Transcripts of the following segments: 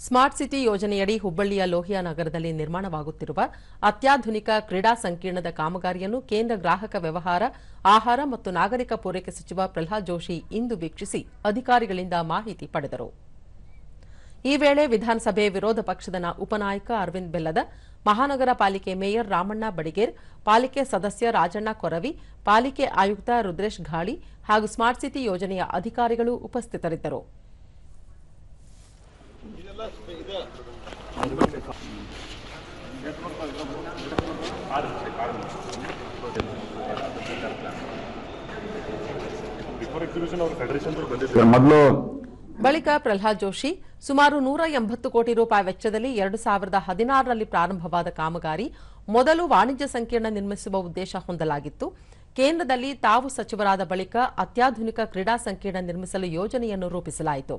Smart city ಯೋಜನೆಯಡಿ ಹುಬ್ಬಳ್ಳಿಯ ಲೋಹಿಯಾ ನಗರದಲ್ಲಿ ನಿರ್ಮಾಣವಾಗುತ್ತಿರುವ ಅತ್ಯಾಧುನಿಕ ಕ್ರೀಡಾ ಸಂಕೀರ್ಣದ ಕಾಮಗಾರಿಯನ್ನು ಕೇಂದ್ರ ಗ್ರಾಹಕ ವ್ಯವಹಾರ, ಆಹಾರ ಮತ್ತು ನಾಗರಿಕ ಪೂರೈಕೆ ಸಚಿವ ಪ್ರಹ್ಲಾದ್ ಜೋಶಿ ಇಂದು ವೀಕ್ಷಿಸಿ ಅಧಿಕಾರಿಗಳಿಂದ ಮಾಹಿತಿ ಪಡೆದರು. ಈ ವೇಳೆ ವಿಧಾನಸಭೆ ವಿರೋಧ ಪಕ್ಷದ ಉಪನಾಯಕ ಅರವಿಂದ್ ಬೆಲ್ಲದ, ಮಹಾನಗರ ಪಾಲಿಕೆ ಮೇಯರ್ ರಾಮಣ್ಣ ಬಡಿಗೇರ್, ಪಾಲಿಕೆ ಸದಸ್ಯ ರಾಜಣ್ಣ ಕೊರವಿ, ಪಾಲಿಕೆ ಆಯುಕ್ತ ರುದ್ರೇಶ್ ಘಾಳಿ ಹಾಗೂ ಸ್ಮಾರ್ಟ್ ಸಿಟಿ ಯೋಜನೆಯ ಅಧಿಕಾರಿಗಳು ಉಪಸ್ಥಿತರಿದ್ದರು. ಬಳಿಕ ಪ್ರಹ್ಲಾದ್ ಜೋಶಿ ಸುಮಾರು 180 ಕೋಟಿ ರೂಪಾಯಿ ವೆಚ್ಚದಲ್ಲಿ 2016ರಲ್ಲಿ ಪ್ರಾರಂಭವಾದ ಕಾಮಗಾರಿ ಮೊದಲು ವಾಣಿಜ್ಯ ಸಂಕೀರ್ಣ ನಿರ್ಮಿಸುವ ಉದ್ದೇಶ ಹೊಂದಲಾಗಿತ್ತು. ಕೇಂದ್ರದಲ್ಲಿ ತಾವು ಸಚಿವರಾದ ಬಳಿಕ ಅತ್ಯಾಧುನಿಕ ಕ್ರೀಡಾ ಸಂಕೀರ್ಣ ನಿರ್ಮಿಸಲು ಯೋಜನೆಯನ್ನು ರೂಪಿಸಲಾಯಿತು.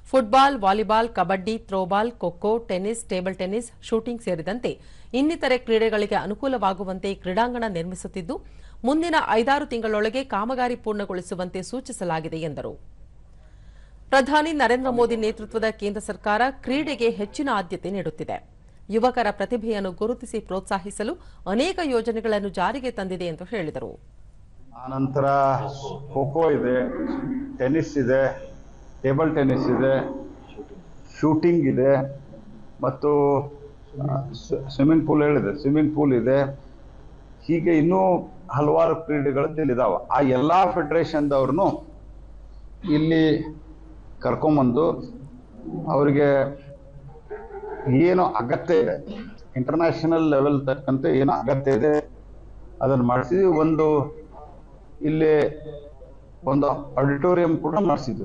Football, volleyball, kabaddi, throwball, kho kho, tennis, table tennis, shooting ಸೇರಿದಂತೆ ಇನ್ನಿತರೆ ಕ್ರೀಡೆಗಳಿಗೆ ಅನುಕೂಲವಾಗುವಂತೆ ಕ್ರೀಡಾಂಗಣ ನಿರ್ಮಿಸುತ್ತಿದ್ದು, ಮುಂದಿನ 5-6 ತಿಂಗಳೊಳಗೆ ಕಾಮಗಾರಿ ಪೂರ್ಣಗೊಳಿಸುವಂತೆ ಸೂಚಿಸಲಾಗಿದೆ ಎಂದರು. ಪ್ರಧಾನಿ ನರೇಂದ್ರ ಮೋದಿ ನೇತೃತ್ವದ ಕೇಂದ್ರ ಸರ್ಕಾರ ಕ್ರೀಡೆಗೆ ಹೆಚ್ಚಿನ ಆದ್ಯತೆ ನೀಡುತ್ತಿದೆ. ಯುವಕರ ಪ್ರತಿಭೆಯನ್ನು ಗುರುತಿಸಿ ಪ್ರೋತ್ಸಾಹಿಸಲು ಅನೇಕ ಯೋಜನೆಗಳನ್ನು ಜಾರಿಗೆ ತಂದಿದೆ ಎಂದು ಹೇಳಿದರು. ಆನಂತರ ಖೋ-ಖೋ ಇದೆ, ಟೆನ್ನಿಸ್ ಇದೆ, ಟೇಬಲ್ ಟೆನ್ನಿಸ್ ಇದೆ, ಶೂಟಿಂಗ್ ಇದೆ ಮತ್ತು ಸ್ವಿಮ್ಮಿಂಗ್ ಪೂಲ್ ಇದೆ. ಹೀಗೆ ಇನ್ನೂ ಹಲವಾರು ಕ್ರೀಡೆಗಳು ಇದಾವೆ. ಆ ಎಲ್ಲ ಫೆಡರೇಷನ್ದವ್ರನ್ನು ಇಲ್ಲಿ ಕರ್ಕೊಂಬಂದು ಅವರಿಗೆ ಏನು ಅಗತ್ಯ ಇದೆ, ಇಂಟರ್ನ್ಯಾಷನಲ್ ಲೆವೆಲ್ ತಕ್ಕಂತೆ ಏನು ಅಗತ್ಯ ಇದೆ ಅದನ್ನು ಮಾಡಿಸಿದ್ವಿ. ಇಲ್ಲಿ ಒಂದು ಆಡಿಟೋರಿಯಂ ಕೂಡ ಮಾಡಿಸಿದ್ವಿ.